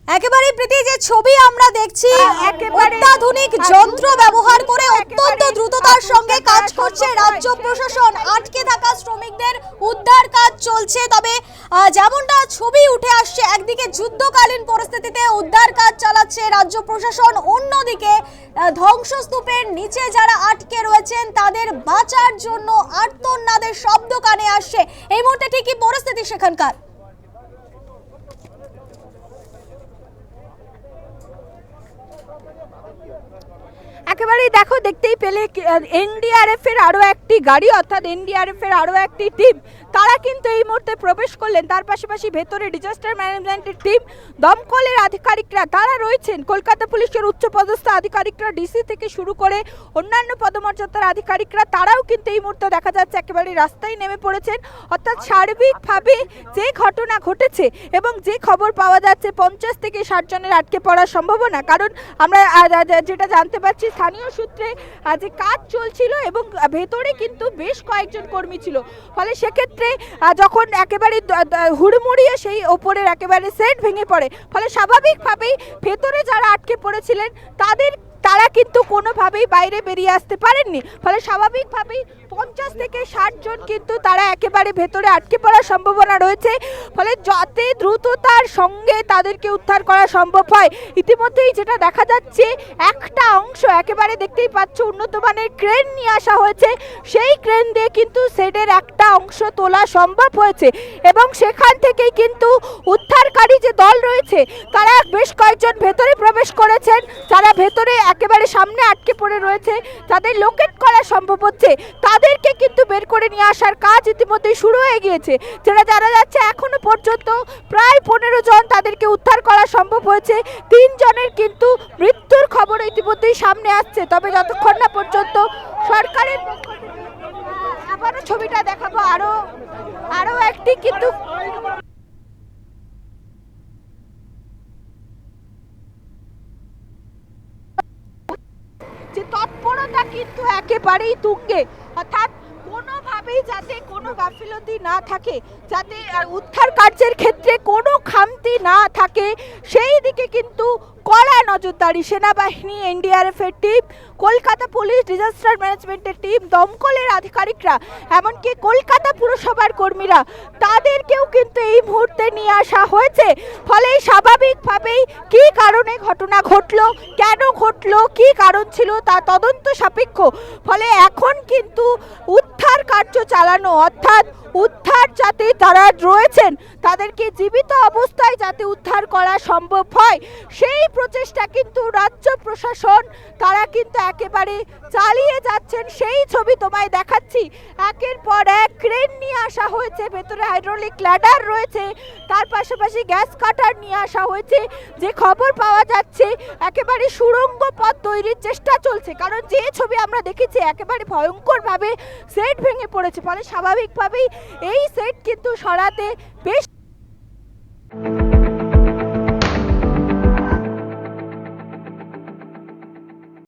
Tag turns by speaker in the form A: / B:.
A: একেবারে প্রীতি যে ছবি আমরা দেখছি অত্যাধুনিক যন্ত্র ব্যবহার করে অত্যন্ত দ্রুততার সঙ্গে কাজ করছে রাজ্য প্রশাসন। আটকে থাকা শ্রমিকদের উদ্ধার কাজ চলছে। তবে যেমনটা ছবি উঠে আসছে, একদিকে যুদ্ধকালীন পরিস্থিতিতে উদ্ধার কাজ চালাচ্ছে রাজ্য প্রশাসন, অন্যদিকে ধ্বংসস্তূপের নিচে যারা আটকে রয়েছেন তাদের বাঁচার জন্য আর্তনাদের শব্দ কানে আসছে। এই মুহূর্তে ঠিক কি পরিস্থিতি সেখানকার?
B: একেবারেই দেখো, দেখতেই পেলে এনডিআরএফ এর আরো একটি গাড়ি, অর্থাৎ এনডিআরএফ এর আরো একটি টিম, তারা কিন্তু এই মুহূর্তে প্রবেশ করলেন। তার পাশাপাশি ভেতরে ডিজাস্টার ম্যানেজমেন্টের টিম, দমকলের আধিকারিকরা তারা রয়েছেন, কলকাতা পুলিশের উচ্চপদস্থ আধিকারিকরা, ডিসি থেকে শুরু করে অন্যান্য পদমর্যাদার আধিকারিকরা, তারাও কিন্তু এই মুহূর্তে দেখা যাচ্ছে একেবারে রাস্তায় নেমে পড়েছেন। অর্থাৎ সার্বিকভাবে যে ঘটনা ঘটেছে এবং যে খবর পাওয়া যাচ্ছে 50 থেকে 60 জনের আটকে পড়ার সম্ভাবনা, কারণ আমরা যেটা জানতে পারছি স্থানীয় সূত্রে যে কাজ চলছিল এবং ভেতরে কিন্তু বেশ কয়েকজন কর্মী ছিল। ফলে সেক্ষেত্রে যখন একেবারে হুড়মুড়িয়ে সেই ওপরের একেবারে সেট ভেঙে পড়ে, ফলে স্বাভাবিকভাবেই ভেতরে যারা আটকে পড়েছিলেন তারা কিন্তু কোনোভাবেই বাইরে বেরিয়ে আসতে পারেননি। ফলে স্বাভাবিকভাবেই 50 থেকে 60 জন কিন্তু তারা একেবারে ভেতরে আটকে পড়ার সম্ভাবনা রয়েছে। ফলে যত দ্রুততার সঙ্গে তাদেরকে উদ্ধার করা সম্ভব হয়, ইতিমধ্যেই যেটা দেখা যাচ্ছে একটা অংশ একেবারে দেখতেই পাচ্ছ উন্নত মানের ক্রেন নিয়ে আসা হয়েছে, সেই ক্রেন দিয়ে কিন্তু সেটের একটা অংশ তোলা সম্ভব হয়েছে এবং সেখান থেকেই কিন্তু উদ্ধারকারী যে দল রয়েছে তারা বেশ কয়েকজন ভেতরে প্রবেশ করেছেন, যারা ভেতরে একেবারে সামনে আটকে পড়ে রয়েছে, তাদের লোকেট করা সম্ভব হচ্ছে, তাদেরকে কিন্তু বের করে নিয়ে আসার কাজ ইতিমধ্যেই শুরু হয়ে গিয়েছে। যেটা জানা যাচ্ছে এখনো পর্যন্ত প্রায় 15 জন তাদেরকে উদ্ধার করা সম্ভব হয়েছে। 3 জনের কিন্তু মৃত্যুর খবর ইতিমধ্যেই সামনে আসছে। তবে যতক্ষণ না পর্যন্ত সরকারের পক্ষ থেকে আবারও ছবিটা দেখাবো, আরো একটি কিন্তু যে তৎপরতা কিন্তু একেবারেই তুঙ্গে, অর্থাৎ কোনোভাবেই যাতে কোনো গাফিলতি না থাকে, যাতে উদ্ধার কার্যের ক্ষেত্রে কোনো খামতি না থাকে, সেই দিকে কিন্তু কড়া নজরদারি সেনাবাহিনী, এনডিআরএফ এর টিম, কলকাতা পুলিশ ডিজাস্টার ম্যানেজমেন্টের টিম, দমকলের আধিকারিকরা, এমনকি কলকাতা পুরসভার কর্মীরা, তাদেরকেও কিন্তু এই মুহূর্তে নিয়ে আসা হয়েছে। ফলে স্বাভাবিকভাবেই কী কারণে ঘটনা ঘটলো, কেন ঘটলো, কী কারণ ছিল তা তদন্ত সাপেক্ষ। ফলে এখন কিন্তু উদ্ধার কার্য চালানো, অর্থাৎ উদ্ধার যাতে যারা রয়েছেন তাদেরকে জীবিত অবস্থায় যাতে উদ্ধার করা সম্ভব হয়, সেই প্রচেষ্টা কিন্তু রাজ্য প্রশাসন তারা কিন্তু একেবারে চালিয়ে যাচ্ছেন। সেই ছবি তোমায় দেখাচ্ছি, একের পর এক ক্রেন নিয়ে আসা হয়েছে, ভেতরে হাইড্রোলিক ল্যাডার রয়েছে, তার পাশাপাশি গ্যাস কাটার নিয়ে আসা হয়েছে। যে খবর পাওয়া যাচ্ছে একেবারে সুড়ঙ্গ পথ তৈরির চেষ্টা চলছে, কারণ যে ছবি আমরা দেখেছি একেবারে ভয়ঙ্করভাবে সেট ভেঙে পড়েছে। ফলে স্বাভাবিকভাবেই এই সেট কিন্তু সরাতে বেশ